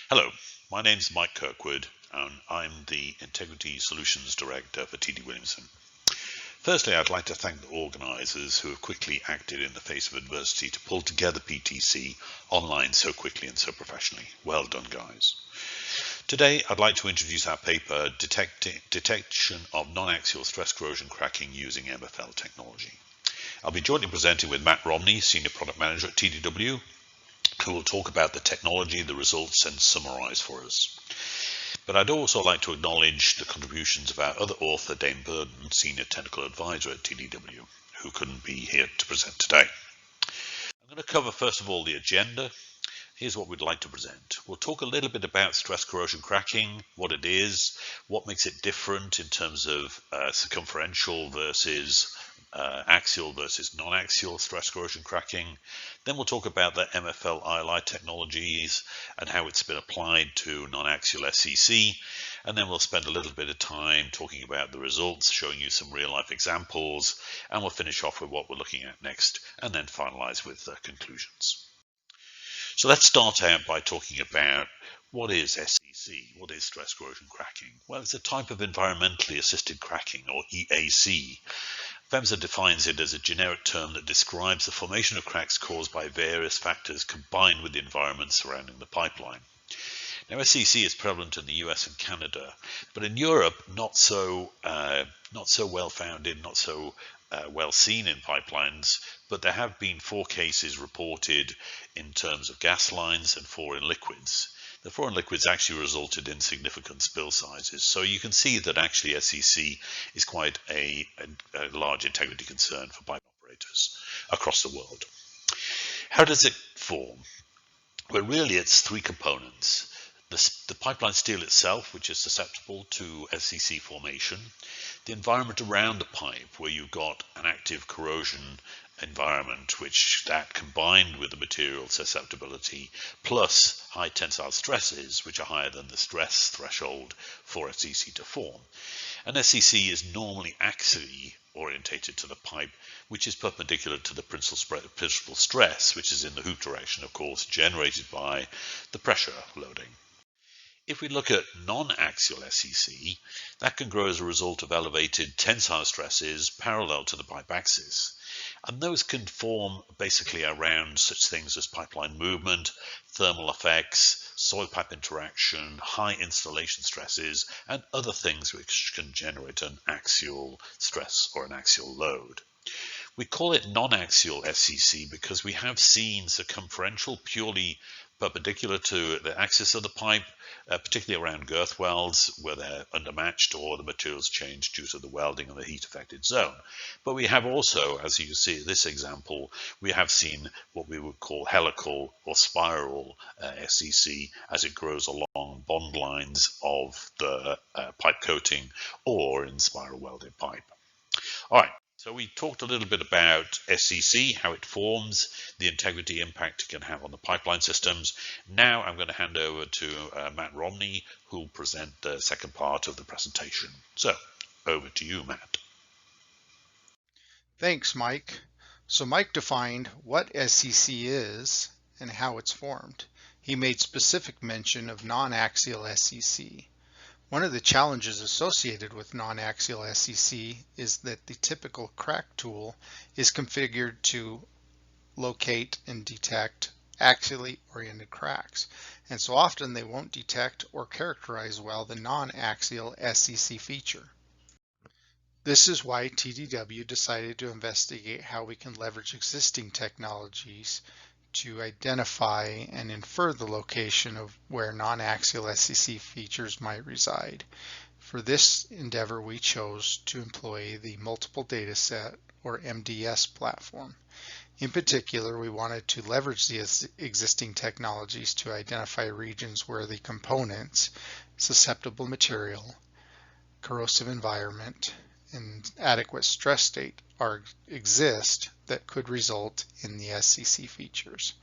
Hello, my name is Mike Kirkwood and I'm the Integrity Solutions Director for TD Williamson. Firstly, I'd like to thank the organisers who have quickly acted in the face of adversity to pull together PTC online so quickly and so professionally. Well done, guys. Today, I'd like to introduce our paper, Detection of Non-Axial Stress Corrosion Cracking Using MFL Technology. I'll be jointly presenting with Matt Romney, Senior Product Manager at TDW, who will talk about the technology, the results, and summarise for us. But I'd also like to acknowledge the contributions of our other author, Dane Burden, Senior Technical Advisor at TDW, who couldn't be here to present today. I'm going to cover first of all the agenda. Here's what we'd like to present. We'll talk a little bit about stress corrosion cracking, what it is, what makes it different in terms of circumferential versus axial versus non-axial stress corrosion cracking. Then we'll talk about the MFL ILI technologies and how it's been applied to non-axial SCC. And then we'll spend a little bit of time talking about the results, showing you some real-life examples, and we'll finish off with what we're looking at next, and then finalize with conclusions. So let's start out by talking about what is SCC, what is stress corrosion cracking? Well, it's a type of environmentally assisted cracking, or EAC. PHMSA defines it as a generic term that describes the formation of cracks caused by various factors combined with the environment surrounding the pipeline. Now, SCC is prevalent in the US and Canada, but in Europe, not so well founded, not so well seen in pipelines, but there have been 4 cases reported in terms of gas lines and 4 in liquids. The 4 in liquids actually resulted in significant spill sizes. So you can see that actually SCC is quite a large integrity concern for pipe operators across the world. How does it form? Well, really it's 3 components. The pipeline steel itself, which is susceptible to SCC formation, the environment around the pipe, where you've got an active corrosion environment, which that combined with the material susceptibility plus high tensile stresses, which are higher than the stress threshold for SCC to form. And SCC is normally axially orientated to the pipe, which is perpendicular to the principal stress, which is in the hoop direction, of course, generated by the pressure loading. If we look at non-axial SCC, that can grow as a result of elevated tensile stresses parallel to the pipe axis. And those can form basically around such things as pipeline movement, thermal effects, soil pipe interaction, high installation stresses, and other things which can generate an axial stress or an axial load. We call it non-axial SCC because we have seen circumferential purely perpendicular to the axis of the pipe, particularly around girth welds where they're undermatched or the materials change due to the welding and the heat affected zone. But we have also, as you see in this example, we have seen what we would call helical or spiral SCC as it grows along bond lines of the pipe coating or in spiral welded pipe. All right. So we talked a little bit about SCC, how it forms, the integrity impact it can have on the pipeline systems. Now I'm going to hand over to Matt Romney, who will present the second part of the presentation. So over to you, Matt. Thanks, Mike. So Mike defined what SCC is and how it's formed. He made specific mention of non-axial SCC. One of the challenges associated with non-axial SCC is that the typical crack tool is configured to locate and detect axially oriented cracks, and so often they won't detect or characterize well the non-axial SCC feature. This is why TDW decided to investigate how we can leverage existing technologies to identify and infer the location of where non-axial SCC features might reside. For this endeavor, we chose to employ the multiple data set, or MDS platform. In particular, we wanted to leverage the existing technologies to identify regions where the components, susceptible material, corrosive environment, and adequate stress state exist that could result in the SCC features.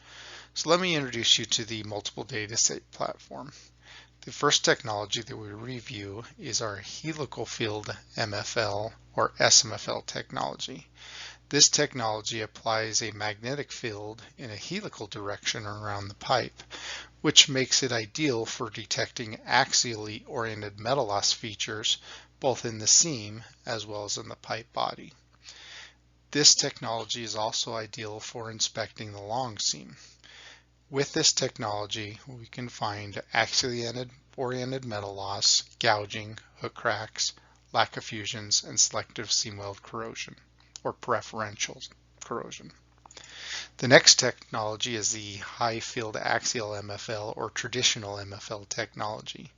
So let me introduce you to the multiple data set platform. The first technology that we review is our helical field MFL or SMFL technology. This technology applies a magnetic field in a helical direction around the pipe, which makes it ideal for detecting axially oriented metal loss features both in the seam as well as in the pipe body. This technology is also ideal for inspecting the long seam. With this technology, we can find axially oriented metal loss, gouging, hook cracks, lack of fusions, and selective seam weld corrosion, or preferential corrosion. The next technology is the high field axial MFL or traditional MFL technology.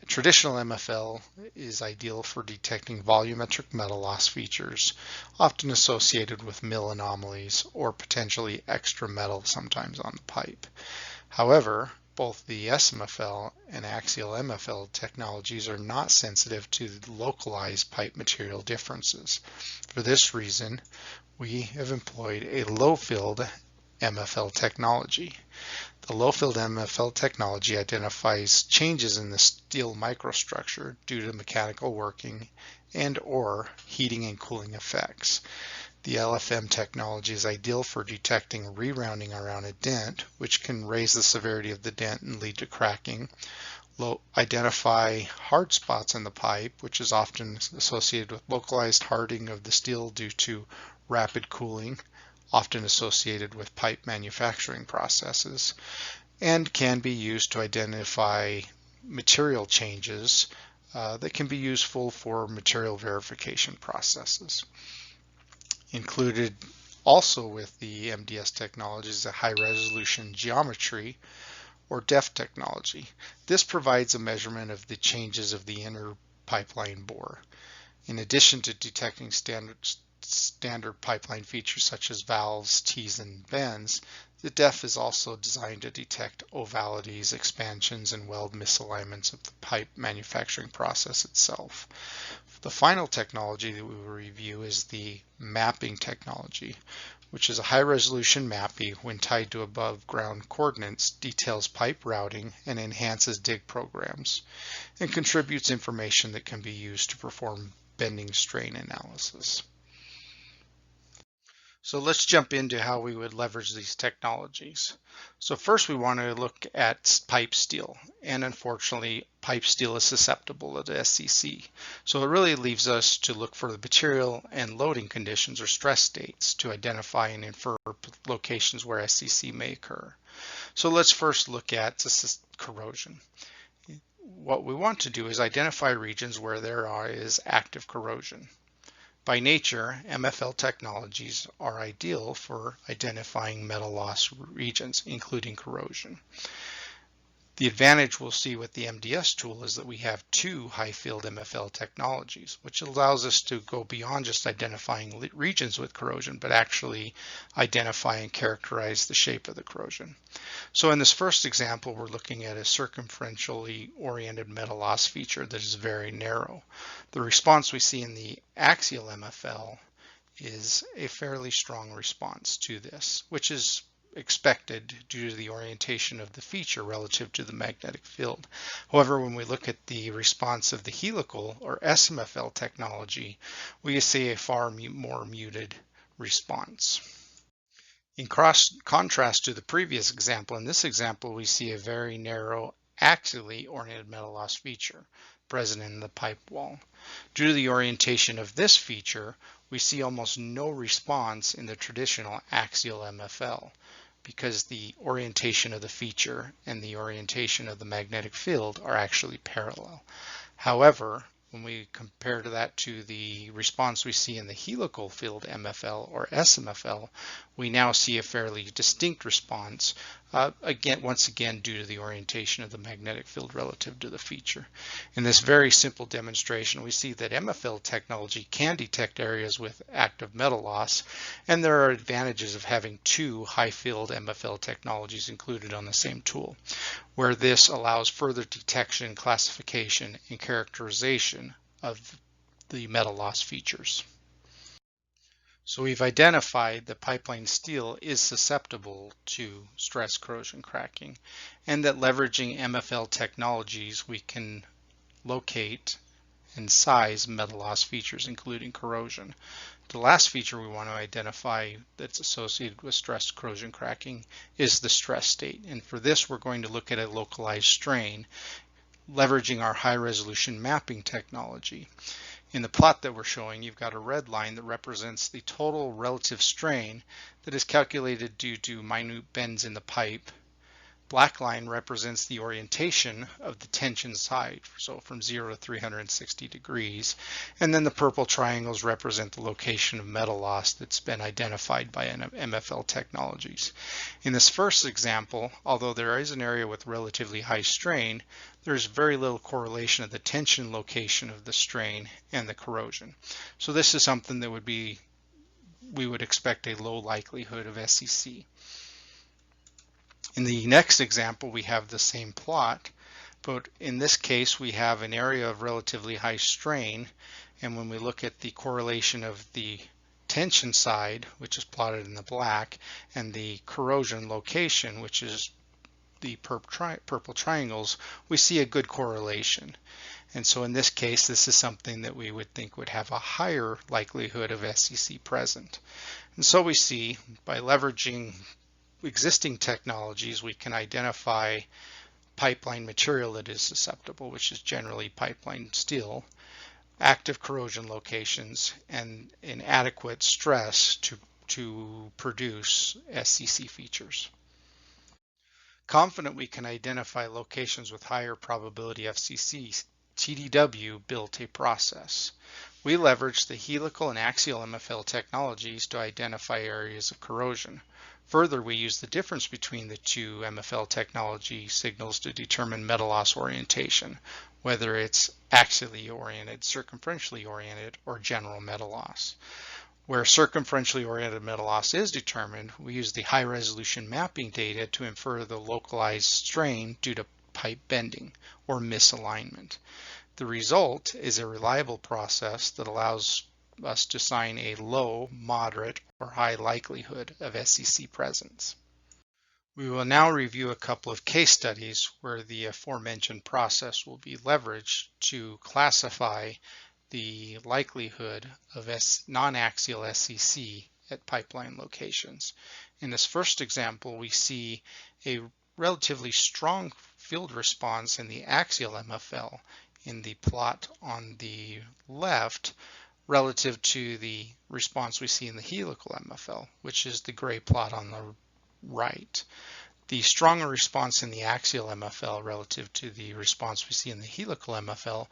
Traditional MFL is ideal for detecting volumetric metal loss features, often associated with mill anomalies or potentially extra metal sometimes on the pipe. However, both the SMFL and axial MFL technologies are not sensitive to localized pipe material differences. For this reason, we have employed a low-field MFL technology. The low-field MFL technology identifies changes in the steel microstructure due to mechanical working and/or heating and cooling effects. The LFM technology is ideal for detecting re-rounding around a dent, which can raise the severity of the dent and lead to cracking. Identify hard spots in the pipe, which is often associated with localized hardening of the steel due to rapid cooling, often associated with pipe manufacturing processes, and can be used to identify material changes that can be useful for material verification processes. Included also with the MDS technology is a high resolution geometry or DEF technology. This provides a measurement of the changes of the inner pipeline bore. In addition to detecting standard pipeline features such as valves, tees, and bends, the DEF is also designed to detect ovalities, expansions, and weld misalignments of the pipe manufacturing process itself. The final technology that we will review is the mapping technology, which is a high-resolution mapping when tied to above-ground coordinates, details pipe routing, and enhances dig programs, and contributes information that can be used to perform bending strain analysis. So let's jump into how we would leverage these technologies. So first we want to look at pipe steel, and unfortunately pipe steel is susceptible to SCC. So it really leaves us to look for the material and loading conditions or stress states to identify and infer locations where SCC may occur. So let's first look at corrosion. What we want to do is identify regions where there is active corrosion. By nature, MFL technologies are ideal for identifying metal loss regions, including corrosion. The advantage we'll see with the MDS tool is that we have two high-field MFL technologies, which allows us to go beyond just identifying regions with corrosion, but actually identify and characterize the shape of the corrosion. So in this first example, we're looking at a circumferentially oriented metal loss feature that is very narrow. The response we see in the axial MFL is a fairly strong response to this, which is expected due to the orientation of the feature relative to the magnetic field. However, when we look at the response of the helical or SMFL technology, we see a far more muted response. In contrast to the previous example, in this example we see a very narrow axially oriented metal loss feature present in the pipe wall. Due to the orientation of this feature, we see almost no response in the traditional axial MFL, because the orientation of the feature and the orientation of the magnetic field are actually parallel. However, when we compare that to the response we see in the helical field MFL or SMFL, we now see a fairly distinct response, once again due to the orientation of the magnetic field relative to the feature. In this very simple demonstration, we see that MFL technology can detect areas with active metal loss, and there are advantages of having two high-field MFL technologies included on the same tool, where this allows further detection, classification, and characterization of the metal loss features. So we've identified that pipeline steel is susceptible to stress corrosion cracking, and that leveraging MFL technologies we can locate and size metal loss features, including corrosion. The last feature we want to identify that's associated with stress corrosion cracking is the stress state. And for this, we're going to look at a localized strain, leveraging our high-resolution mapping technology. In the plot that we're showing, you've got a red line that represents the total relative strain that is calculated due to minute bends in the pipe. Black line represents the orientation of the tension side, so from 0 to 360 degrees. And then the purple triangles represent the location of metal loss that's been identified by MFL technologies. In this first example, although there is an area with relatively high strain, there's very little correlation of the tension location of the strain and the corrosion. So this is something that we would expect a low likelihood of SCC. In the next example, we have the same plot, but in this case, we have an area of relatively high strain. And when we look at the correlation of the tension side, which is plotted in the black, and the corrosion location, which is the purple triangles, we see a good correlation. And so in this case, this is something that we would think would have a higher likelihood of SCC present. And so we see by leveraging existing technologies, we can identify pipeline material that is susceptible, which is generally pipeline steel, active corrosion locations, and inadequate stress to produce SCC features. Confident we can identify locations with higher probability of SCC, TDW built a process. We leveraged the helical and axial MFL technologies to identify areas of corrosion. Further, we use the difference between the two MFL technology signals to determine metal loss orientation, whether it's axially oriented, circumferentially oriented, or general metal loss. Where circumferentially oriented metal loss is determined, we use the high-resolution mapping data to infer the localized strain due to pipe bending or misalignment. The result is a reliable process that allows us to assign a low, moderate, or high likelihood of SCC presence. We will now review a couple of case studies where the aforementioned process will be leveraged to classify the likelihood of non-axial SCC at pipeline locations. In this first example, we see a relatively strong field response in the axial MFL in the plot on the left relative to the response we see in the helical MFL, which is the gray plot on the right. The stronger response in the axial MFL relative to the response we see in the helical MFL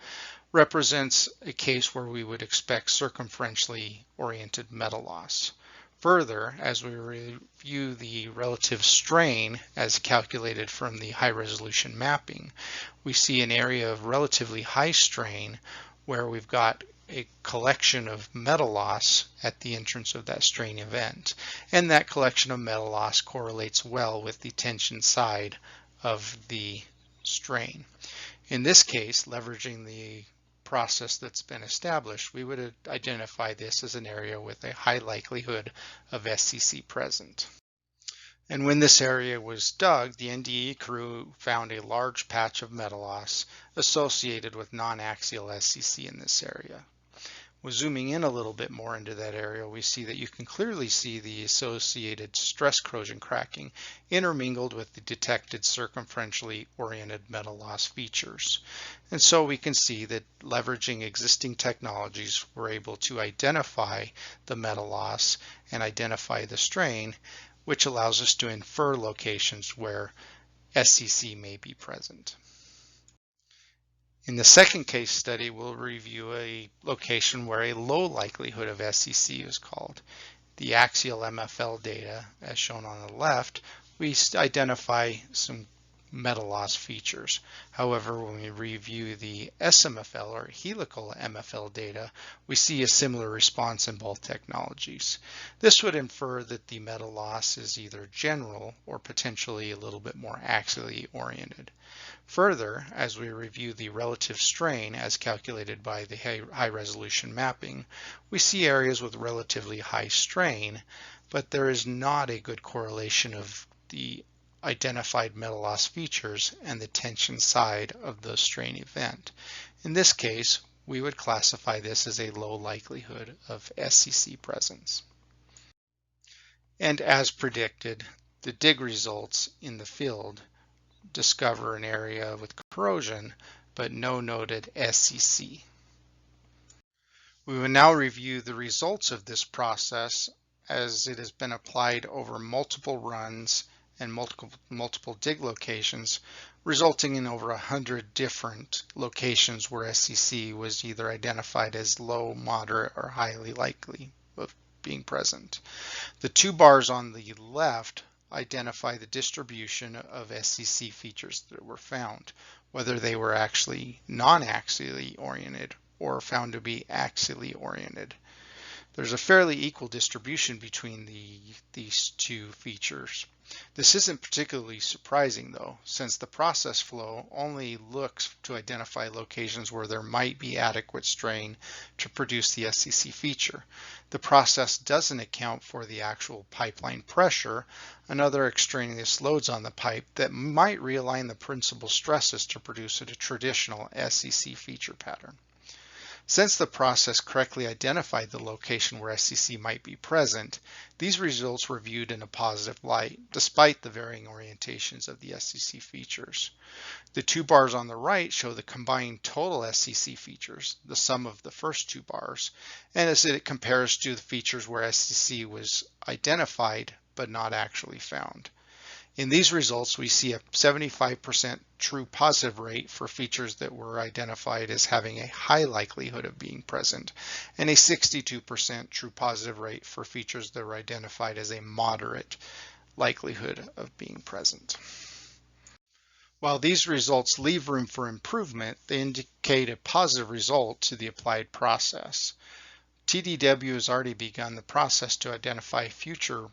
represents a case where we would expect circumferentially oriented metal loss. Further, as we review the relative strain as calculated from the high-resolution mapping, we see an area of relatively high strain where we've got a collection of metal loss at the entrance of that strain event. And that collection of metal loss correlates well with the tension side of the strain. In this case, leveraging the process that's been established, we would identify this as an area with a high likelihood of SCC present. And when this area was dug, the NDE crew found a large patch of metal loss associated with non-axial SCC in this area. Well, zooming in a little bit more into that area, we see that you can clearly see the associated stress corrosion cracking intermingled with the detected circumferentially oriented metal loss features. And so we can see that leveraging existing technologies, we're able to identify the metal loss and identify the strain, which allows us to infer locations where SCC may be present. In the second case study, we'll review a location where a low likelihood of SCC is called. The axial MFL data, as shown on the left, we identify some metal loss features. However, when we review the SMFL or helical MFL data, we see a similar response in both technologies. This would infer that the metal loss is either general or potentially a little bit more axially oriented. Further, as we review the relative strain as calculated by the high-resolution mapping, we see areas with relatively high strain, but there is not a good correlation of the identified metal loss features and the tension side of the strain event. In this case, we would classify this as a low likelihood of SCC presence. And as predicted, the dig results in the field discover an area with corrosion, but no noted SCC. We will now review the results of this process as it has been applied over multiple runs and multiple dig locations, resulting in over 100 different locations where SCC was either identified as low, moderate, or highly likely of being present. The two bars on the left identify the distribution of SCC features that were found, whether they were actually non-axially oriented or found to be axially oriented. There's a fairly equal distribution between these two features. This isn't particularly surprising though, since the process flow only looks to identify locations where there might be adequate strain to produce the SCC feature. The process doesn't account for the actual pipeline pressure and other extraneous loads on the pipe that might realign the principal stresses to produce a traditional SCC feature pattern. Since the process correctly identified the location where SCC might be present, these results were viewed in a positive light, despite the varying orientations of the SCC features. The two bars on the right show the combined total SCC features, the sum of the first two bars, and as it compares to the features where SCC was identified but not actually found. In these results, we see a 75% true positive rate for features that were identified as having a high likelihood of being present, and a 62% true positive rate for features that were identified as a moderate likelihood of being present. While these results leave room for improvement, they indicate a positive result to the applied process. TDW has already begun the process to identify future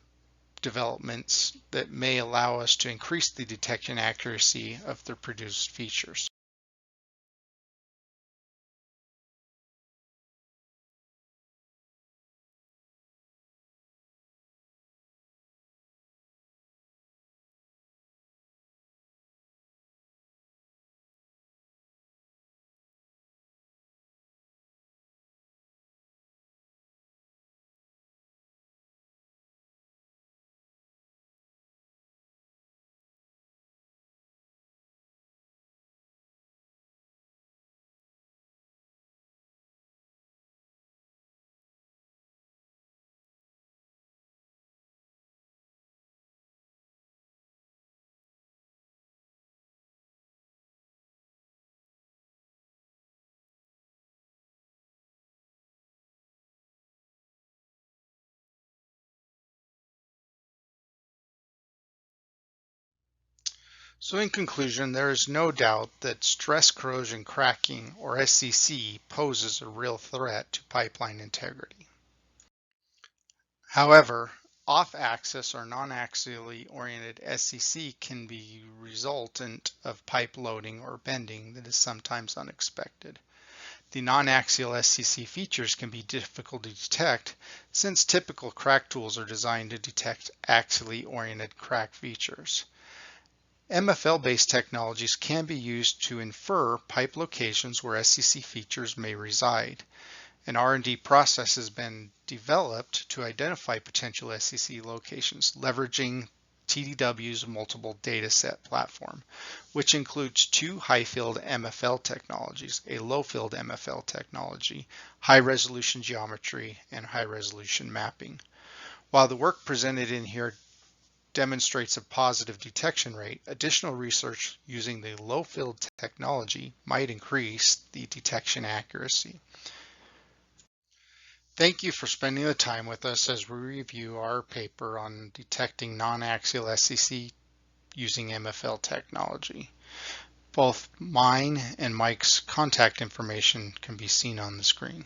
developments that may allow us to increase the detection accuracy of the produced features. So in conclusion, there is no doubt that stress corrosion cracking, or SCC, poses a real threat to pipeline integrity. However, off-axis or non-axially oriented SCC can be resultant of pipe loading or bending that is sometimes unexpected. The non-axial SCC features can be difficult to detect since typical crack tools are designed to detect axially oriented crack features. MFL-based technologies can be used to infer pipe locations where SCC features may reside. An R&D process has been developed to identify potential SCC locations, leveraging TDW's multiple dataset platform, which includes two high-field MFL technologies, a low-field MFL technology, high-resolution geometry, and high-resolution mapping. While the work presented in here demonstrates a positive detection rate, additional research using the low-field technology might increase the detection accuracy. Thank you for spending the time with us as we review our paper on detecting non-axial SCC using MFL technology. Both mine and Mike's contact information can be seen on the screen.